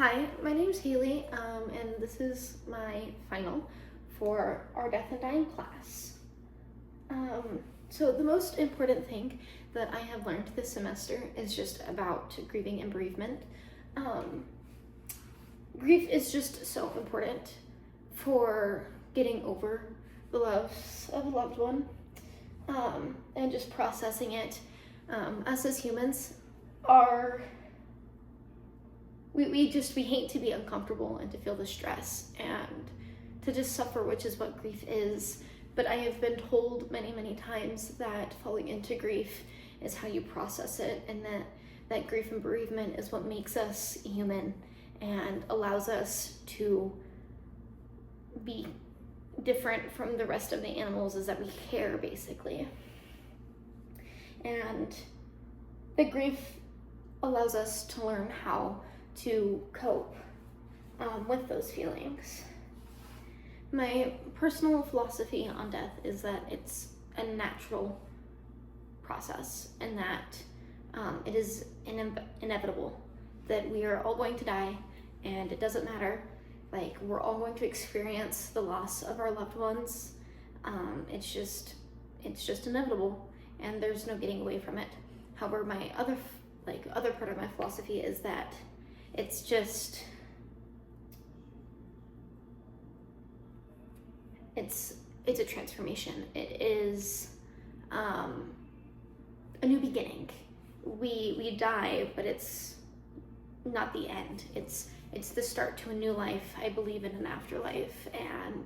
Hi, my name's Haley, and this is my final for our Death and Dying class. So the most important thing that I have learned this semester is just about grieving and bereavement. Grief is just so important for getting over the loss of a loved one, and just processing it. Us as humans are we hate to be uncomfortable and to feel the stress and to just suffer, which is what grief is. But I have been told many times that falling into grief is how you process it, and that grief and bereavement is what makes us human and allows us to be different from the rest of the animals, is that we care, basically. And the grief allows us to learn how to cope with those feelings. My personal philosophy on death is that it's a natural process, and that it is inevitable, that we are all going to die, and it doesn't matter. Like, we're all going to experience the loss of our loved ones. It's just inevitable, and there's no getting away from it. However, my other part of my philosophy is that it's a transformation. It is a new beginning. We die, but it's not the end. It's the start to a new life. I believe in an afterlife, and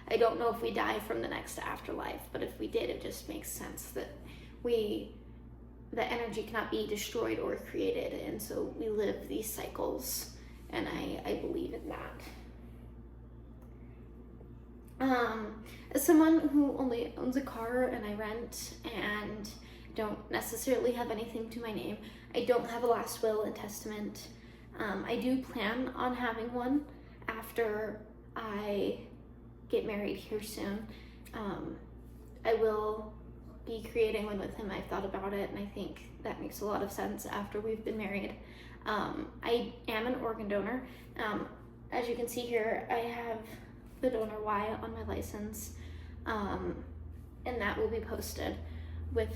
I don't know if we die from the next afterlife, but if we did, it just makes sense that the energy cannot be destroyed or created, and so we live these cycles, and I believe in that. As someone who only owns a car and I rent and don't necessarily have anything to my name, I don't have a last will and testament. I do plan on having one after I get married here soon. I will be creating one with him. I've thought about it, and I think that makes a lot of sense after we've been married. I am an organ donor. As you can see here, I have the donor Y on my license, and that will be posted with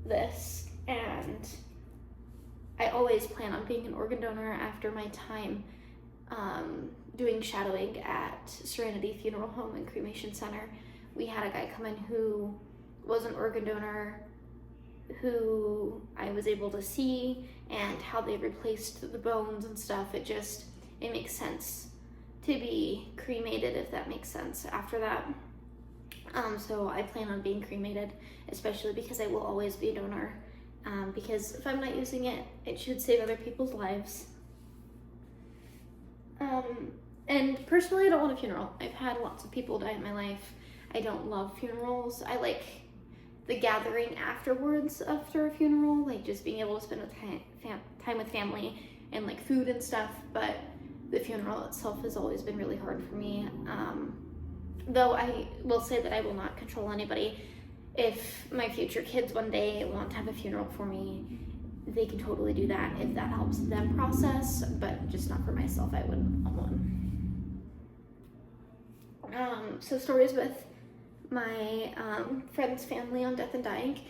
this. And I always plan on being an organ donor after my time doing shadowing at Serenity Funeral Home and Cremation Center. We had a guy come in who was an organ donor, who I was able to see, and how they replaced the bones and stuff. It makes sense to be cremated, if that makes sense, after that. So I plan on being cremated, especially because I will always be a donor, because if I'm not using it, it should save other people's lives. And personally, I don't want a funeral. I've had lots of people die in my life. I don't love funerals. I like the gathering afterwards after a funeral, like just being able to spend time with family and like food and stuff, but the funeral itself has always been really hard for me. Though I will say that I will not control anybody. If my future kids one day want to have a funeral for me, they can totally do that if that helps them process, but just not for myself. I wouldn't want one. So stories with my friend's family on Death and Dying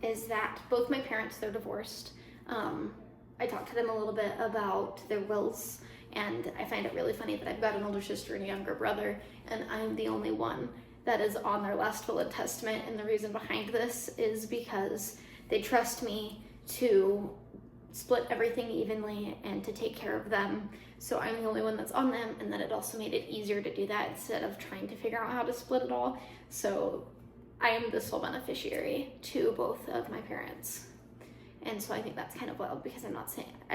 is that both my parents, they're divorced. I talked to them a little bit about their wills, and I find it really funny that I've got an older sister and a younger brother, and I'm the only one that is on their last will and testament. And the reason behind this is because they trust me to split everything evenly and to take care of them. So I'm the only one that's on them, and then it also made it easier to do that instead of trying to figure out how to split it all. So I am the sole beneficiary to both of my parents. And so I think that's kind of wild, because I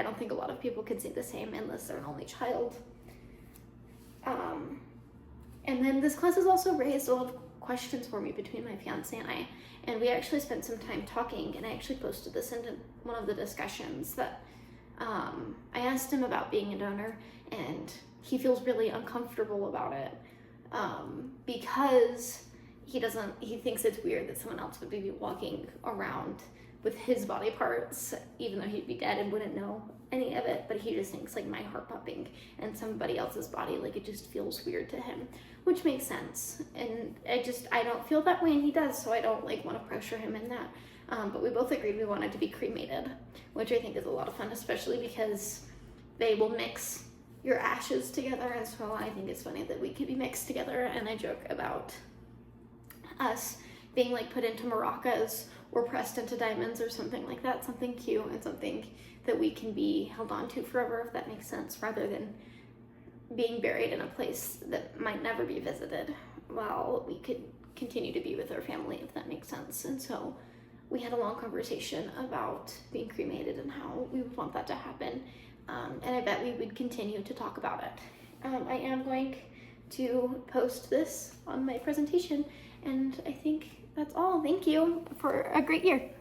don't think a lot of people could say the same unless they're an only child. And then this class has also raised a lot of questions for me between my fiance and I. And we actually spent some time talking, and I actually posted this into one of the discussions that I asked him about being a donor, and he feels really uncomfortable about it because he thinks it's weird that someone else would be walking around with his body parts, even though he'd be dead and wouldn't know any of it, but he just thinks like my heart pumping and somebody else's body, like it just feels weird to him, which makes sense. And I don't feel that way and he does, so I don't like want to pressure him in that. But we both agreed we wanted to be cremated, which I think is a lot of fun, especially because they will mix your ashes together, and so I think it's funny that we could be mixed together. And I joke about us being like put into maracas or pressed into diamonds or something like that, something cute and something that we can be held on to forever, if that makes sense, rather than being buried in a place that might never be visited, while we could continue to be with our family, if that makes sense. And so we had a long conversation about being cremated and how we would want that to happen. And I bet we would continue to talk about it. I am going to post this on my presentation, and I think that's all. Thank you for a great year.